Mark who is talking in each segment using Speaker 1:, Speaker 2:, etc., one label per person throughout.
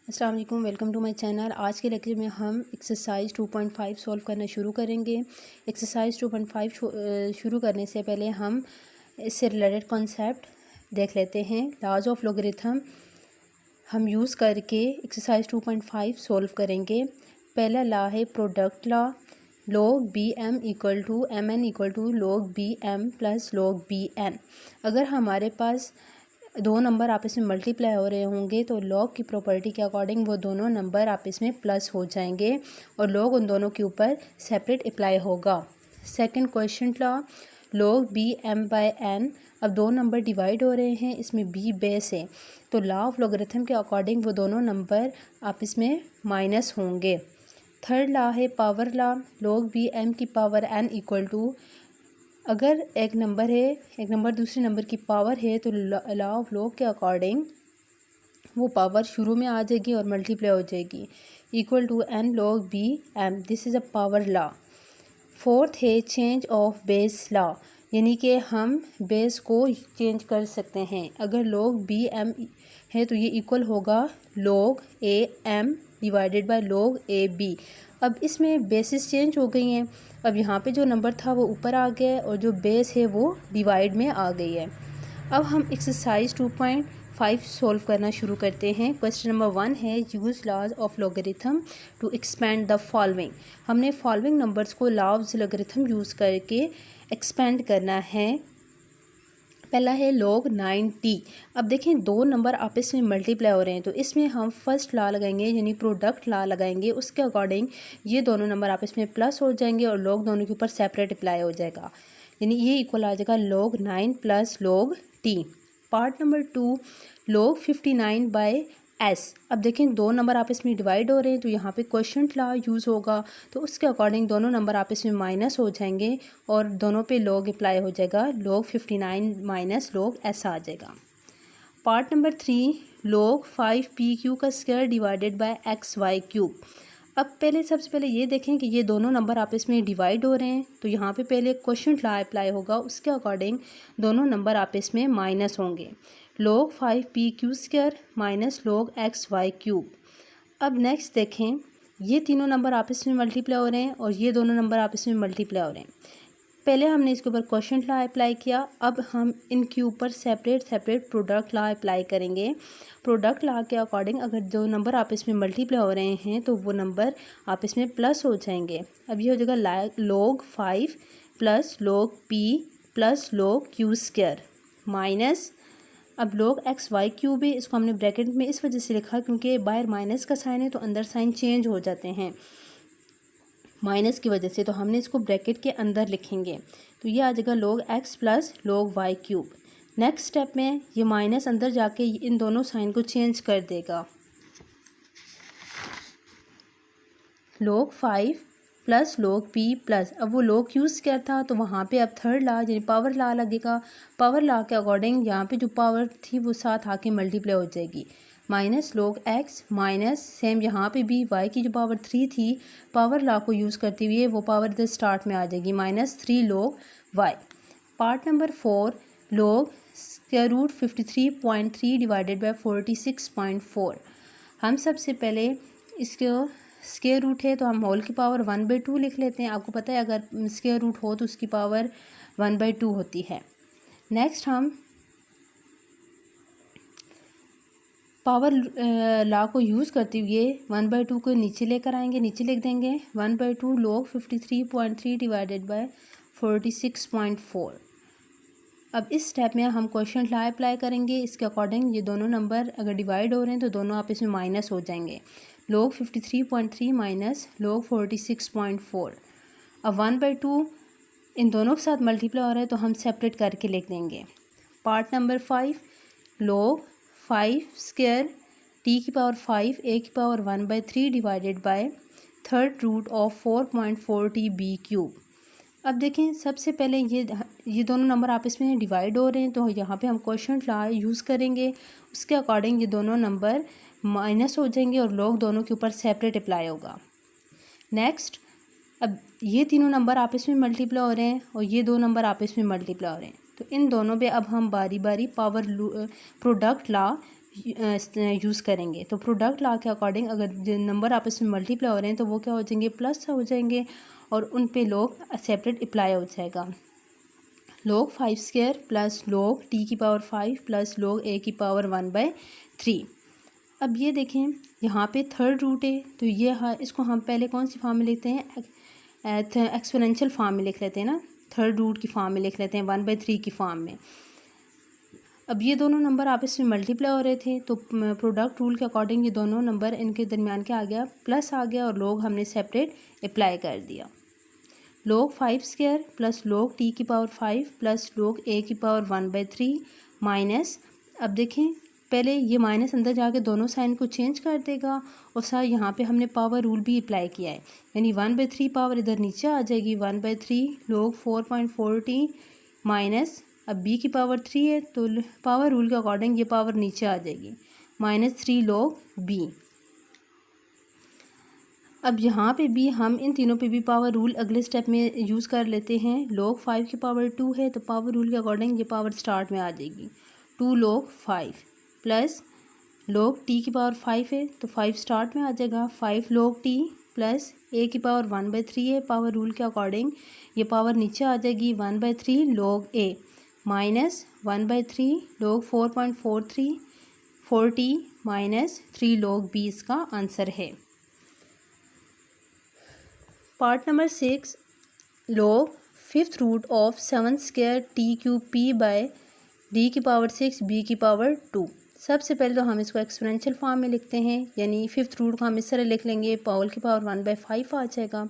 Speaker 1: अस्सलाम वालेकुम, welcome to my channel. आज के लेक्चर में हम एक्सरसाइज 2.5 सॉल्व करना शुरू करेंगे। एक्सरसाइज 2.5 शुरू करने से पहले हम इससे रिलेटेड कॉन्सेप्ट देख लेते हैं। लॉज ऑफ लॉगरिथम हम यूज़ करके एक्सरसाइज 2.5 सॉल्व करेंगे। पहला लॉ है product law. log bm equal to mn equal to log bm plus log bn। अगर हमारे पास दो नंबर आपस में मल्टीप्लाई हो रहे होंगे तो लॉग की प्रॉपर्टी के अकॉर्डिंग वो दोनों नंबर आपस में प्लस हो जाएंगे और लॉग उन दोनों के ऊपर सेपरेट अप्लाई होगा। Second question law, log b m by n। अब दो नंबर डिवाइड हो रहे हैं, इसमें b बेस है तो लॉ ऑफ लॉगरिथम के अकॉर्डिंग वो दोनों नंबर आपस में माइनस होंगे। थर्ड लॉ है power law. log b m की पावर n इक्वल टू, अगर एक नंबर दूसरे नंबर की पावर है तो लॉ ऑफ लॉग के अकॉर्डिंग वो पावर शुरू में आ जाएगी और मल्टीप्लाई हो जाएगी, equal to n log b m। This is a power law. Fourth है चेंज ऑफ बेस लॉ, यानी कि हम बेस को चेंज कर सकते हैं। अगर log b m है तो ये इक्वल होगा log a m divided by log a b। अब इसमें बेसिस चेंज हो गई हैं। अब यहाँ पे जो नंबर था वो ऊपर आ गया है और जो बेस है वो डिवाइड में आ गई है। अब हम एक्सरसाइज 2.5 सॉल्व करना शुरू करते हैं। क्वेश्चन नंबर 1 है use laws of logarithm to expand the following. हमने फॉलोइंग नंबर्स को लॉ ऑफ लॉगरिथम यूज़ करके एक्सपेंड करना है। पहला है log 9t। अब देखें दो नंबर आपस में मल्टीप्लाई हो रहे हैं तो इसमें हम फर्स्ट लॉ लगाएंगे यानी प्रोडक्ट लॉ लगाएंगे। उसके अकॉर्डिंग ये दोनों नंबर आपस में प्लस हो जाएंगे और log दोनों के ऊपर सेपरेट अप्लाई हो जाएगा, यानी ये इक्वल आ जाएगा log 9 plus log t। Part number 2, log 59 by s। अब देखें दो नंबर आपस में डिवाइड हो रहे हैं तो यहाँ पे क्वोशंट लॉ यूज़ होगा तो उसके अकॉर्डिंग दोनों नंबर आपस में माइनस हो जाएंगे और दोनों पे log अप्लाई हो जाएगा, log 59 माइनस log s आ जाएगा। पार्ट नंबर 3, log 5pq का square divided by xy cube. अब सबसे पहले ये देखें कि ये दोनों नंबर आपस में डिवाइड हो रहे हैं तो यहाँ पे पहले क्वोशंट लॉ अप्लाई होगा, उसके अकॉर्डिंग दोनों नंबर आपस में माइनस होंगे, log 5pq square minus log xy cube. अब नेक्स्ट देखें ये तीनों नंबर आपस में मल्टीप्लाई हो रहे हैं और ये दोनों नंबर आपस में मल्टीप्लाई हो रहे हैं। पहले हमने इसके ऊपर क्वोशंट लॉ अप्लाई किया, अब हम इनके ऊपर सेपरेट प्रोडक्ट लॉ अप्लाई करेंगे। प्रोडक्ट लॉ के अकॉर्डिंग अगर दो नंबर आपस में मल्टीप्लाई हो रहे हैं तो वो नंबर आपस में प्लस हो जाएंगे। अब ये हो जाएगा log 5 plus log p plus log q square minus, अब log x y क्यूब है, इसको हमने ब्रैकेट में इस वजह से लिखा क्योंकि बाहर माइनस का साइन है तो अंदर साइन चेंज हो जाते हैं माइनस की वजह से, तो हमने इसको ब्रैकेट के अंदर लिखेंगे तो ये आ जाएगा log x plus log y cube. Next step में ये माइनस अंदर जाके इन दोनों साइन को चेंज कर देगा, log 5 plus log p plus, अब वो log q स्क्वायर था तो वहाँ पे अब थर्ड लॉ यानी पावर लॉ लगेगा। पावर लॉ के अकॉर्डिंग यहाँ पे जो पावर थी वो साथ आके मल्टीप्लाई हो जाएगी, minus log x minus same यहाँ पे भी y की जो पावर 3 थी पावर लॉ को यूज़ करते हुए वो पावर इधर स्टार्ट में आ जाएगी, minus 3 log y। Part number 4, log square root 53.3 divided by 46.4। हम सबसे पहले इसको स्क्वायर रूट है तो हम होल की पावर 1/2 लिख लेते हैं। आपको पता है अगर स्क्वायर रूट हो तो उसकी पावर 1/2 होती है। नेक्स्ट हम पावर लॉ को यूज़ करते हुए 1/2 को नीचे लेकर आएंगे, नीचे लिख देंगे 1/2 log 53.3 डिवाइडेड बाय 46.4। अब इस स्टेप में हम क्वोशंट लॉ अप्लाई करेंगे। इसके अकॉर्डिंग ये दोनों नंबर अगर डिवाइड हो रहे हैं तो दोनों आपस में माइनस हो जाएंगे, log 53.3 माइनस log 46.4। अब 1/2 इन दोनों के साथ मल्टीप्लाई हो रहा है तो हम सेपरेट करके लिख देंगे। Part number 5, log 5 square t की पावर 5 a की power 1/3 divided by third root of 4.4t b cube. अब देखें सबसे पहले ये दोनों नंबर आपस में डिवाइड हो रहे हैं तो यहाँ पे हम क्वोशंट लॉ यूज़ करेंगे, उसके अकॉर्डिंग ये दोनों नंबर माइनस हो जाएंगे और log दोनों के ऊपर सेपरेट अप्लाई होगा। नेक्स्ट अब ये तीनों नंबर आपस में मल्टीप्लाई हो रहे हैं और ये दो नंबर आपस में मल्टीप्लाई हो रहे हैं तो इन दोनों पे अब हम बारी बारी पावर प्रोडक्ट लॉ यूज़ करेंगे। तो प्रोडक्ट लॉ के अकॉर्डिंग अगर नंबर आपस में मल्टीप्लाई हो रहे हैं तो वो क्या हो जाएंगे, प्लस हो जाएंगे और उन पे लोग सेपरेट अप्लाई हो जाएगा। log 5 square plus log t की पावर 5 प्लस log a की पावर 1/3। अब ये देखें यहाँ पे थर्ड रूट है तो ये इसको हम पहले कौन सी फॉर्म में लिखते हैं, एक्सपोनेंशियल फॉर्म में लिख लेते हैं ना, थर्ड रूट की फॉर्म में लिख लेते हैं 1/3 की फॉर्म में। अब ये दोनों नंबर आपस में मल्टीप्लाई हो रहे थे तो प्रोडक्ट रूल के अकॉर्डिंग ये दोनों नंबर इनके दरमियान क्या आ गया, प्लस आ गया और लोग हमने सेपरेट अप्लाई कर दिया। log 5 square plus log t की पावर 5 प्लस log a की पावर 1/3 माइनस, अब देखें पहले ये माइनस अंदर जाके दोनों साइन को चेंज कर देगा और साथ यहाँ पे हमने पावर रूल भी अप्लाई किया है, यानी 1/3 पावर इधर नीचे आ जाएगी 1/3 log 4.40 माइनस, अब b की पावर 3 है तो पावर रूल के अकॉर्डिंग ये पावर नीचे आ जाएगी -3 log b। अब यहाँ पे भी हम इन तीनों पे भी पावर रूल अगले स्टेप में यूज़ कर लेते हैं। log 5 की पावर 2 है तो पावर रूल के अकॉर्डिंग ये पावर स्टार्ट में आ जाएगी 2 log 5 प्लस log t की पावर 5 है तो 5 स्टार्ट में आ जाएगा 5 log t प्लस a की पावर 1/3 है, पावर रूल के अकॉर्डिंग ये पावर नीचे आ जाएगी 1/3 log a minus 1/3 log 4.40 minus 3 log b इसका आंसर है। Part number 6 log 5th root of 7 square t cube p by d की पावर 6 b की पावर 2। सबसे पहले तो हम इसको एक्सपोनेंशियल फॉर्म में लिखते हैं, यानी 5th रूट को हम इस तरह लिख लेंगे, पावर की पावर 1/5 आ जाएगा।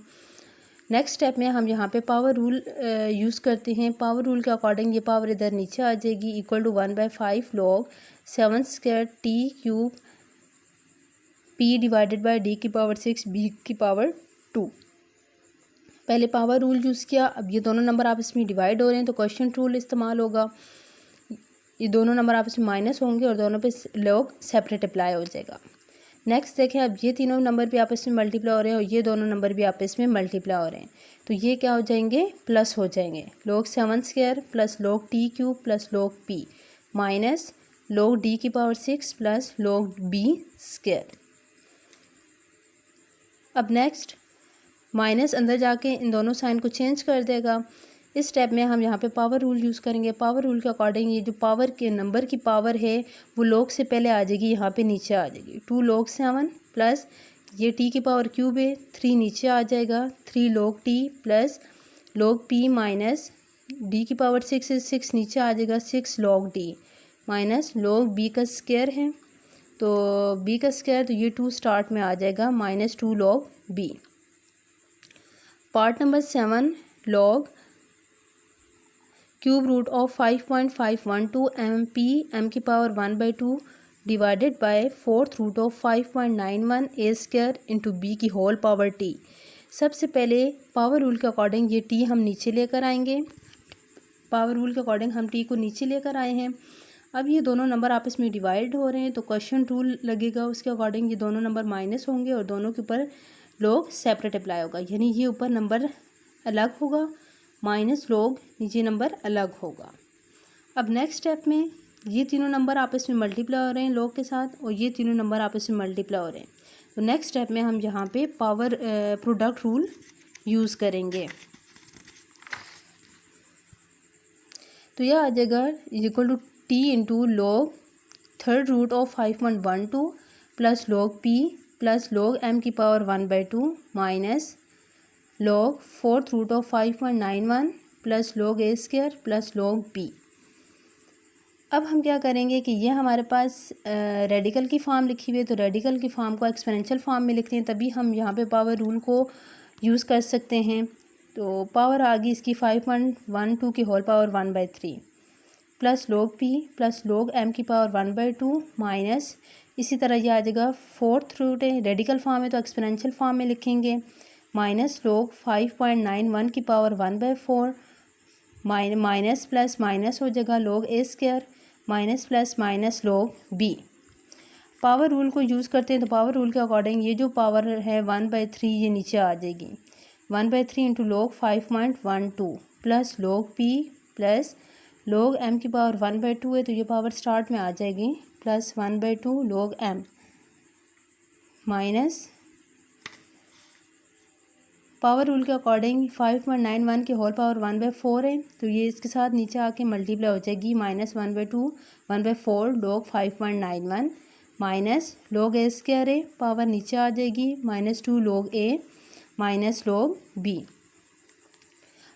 Speaker 1: नेक्स्ट स्टेप में हम यहाँ पे पावर रूल यूज़ करते हैं, पावर रूल के अकॉर्डिंग ये पावर इधर नीचे आ जाएगी equal to 1/5 log 7 square t cube p divided by d की पावर 6 b की पावर 2। पहले पावर रूल यूज़ किया, अब ये दोनों नंबर आपस में डिवाइड हो रहे हैं तो क्वेश्चन रूल इस्तेमाल होगा, ये दोनों नंबर आपस में माइनस होंगे और दोनों पे लोग सेपरेट अप्लाई हो जाएगा। नेक्स्ट देखें, अब ये तीनों नंबर भी आपस में मल्टीप्लाई हो रहे हैं और ये दोनों नंबर भी आपस में मल्टीप्लाई हो रहे हैं तो ये क्या हो जाएंगे, प्लस हो जाएंगे। log 7 square plus log t cube plus log p minus log d की power 6 plus log b square. अब नेक्स्ट माइनस अंदर जाके इन दोनों साइन को चेंज कर देगा। इस स्टेप में हम यहाँ पे पावर रूल यूज़ करेंगे, पावर रूल के अकॉर्डिंग ये जो पावर के नंबर की पावर है वो log से पहले आ जाएगी, यहाँ पे नीचे आ जाएगी 2 log 7 प्लस ये t की पावर क्यूब है 3 नीचे आ जाएगा 3 log t plus log p minus d की पावर 6 है 6 नीचे आ जाएगा 6 log d minus log b का स्क्वायर है तो b का स्क्वायर तो ये 2 स्टार्ट में आ जाएगा -2 log b। Part number 7 log cube root of 5.512 mp m की power 1/2 divided by 4th root of 5.91 a square into b की होल पावर t। सबसे पहले पावर रूल के अकॉर्डिंग ये t हम नीचे लेकर आएंगे, पावर रूल के अकॉर्डिंग हम t को नीचे लेकर आए हैं। अब ये दोनों नंबर आपस में डिवाइड हो रहे हैं तो क्वेश्चन रूल लगेगा, उसके अकॉर्डिंग ये दोनों नंबर माइनस होंगे और दोनों के ऊपर लोग सेपरेट अप्लाई होगा, यानी ये ऊपर नंबर अलग होगा माइनस लोग नीचे नंबर अलग होगा। अब नेक्स्ट स्टेप में ये तीनों नंबर आपस में मल्टीप्लाई हो रहे हैं लोग के साथ और ये तीनों नंबर आपस में मल्टीप्लाई हो रहे हैं तो नेक्स्ट स्टेप में हम यहाँ पे पावर प्रोडक्ट रूल यूज़ करेंगे तो यह आ जाएगा equal to t into log 3rd root of 5.12 plus log p plus log m की power 1/2 minus log 4th root of 5.91 plus log a square plus log b। अब हम क्या करेंगे कि ये हमारे पास रेडिकल की फॉर्म लिखी हुई है तो रेडिकल की फॉर्म को एक्सपोनेंशियल फॉर्म में लिखते हैं, तभी हम यहाँ पे पावर रूल को यूज़ कर सकते हैं। तो पावर आ गई इसकी 5.12 की whole power 1/3 plus log p plus log m की पावर 1/2 माइनस इसी तरह ये आ जाएगा 4th रूट है, रेडिकल फॉर्म है तो एक्सपोनेंशियल फॉर्म में लिखेंगे माइनस log 5.91 की पावर 1/4 माइनस प्लस माइनस हो जाएगा log a square minus plus minus log b। Power rule को यूज़ करते हैं तो पावर रूल के अकॉर्डिंग ये जो पावर है 1/3 ये नीचे आ जाएगी 1/3 into log 5.12 plus log p plus log m की पावर 1/2 है तो ये पावर स्टार्ट में आ जाएगी plus 1/2 log m minus power rule के अकॉर्डिंग 5.91 की होल पावर 1/4 है, तो ये इसके साथ नीचे आके मल्टीप्लाई हो जाएगी। Minus 1/2 1/4 log 5.91 minus log a square है, पावर नीचे आ जाएगी -2 log a minus log b।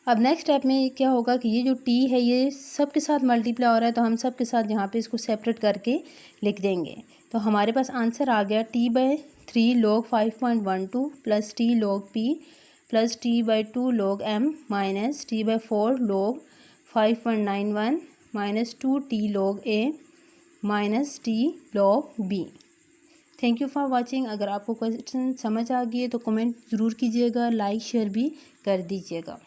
Speaker 1: अब नेक्स्ट स्टेप में क्या होगा कि ये जो t है ये सब के साथ मल्टीप्लाई हो रहा है, तो हम सब के साथ यहाँ पे इसको सेपरेट करके लिख देंगे। तो हमारे पास आंसर आ गया t/3 log 5.12 plus t log p plus t/2 log m minus t/4 log 5.91 minus 2t log a minus t log b। Thank you for watching. अगर आपको क्वेश्चन समझ आ गई है तो कमेंट ज़रूर कीजिएगा, लाइक शेयर भी कर दीजिएगा।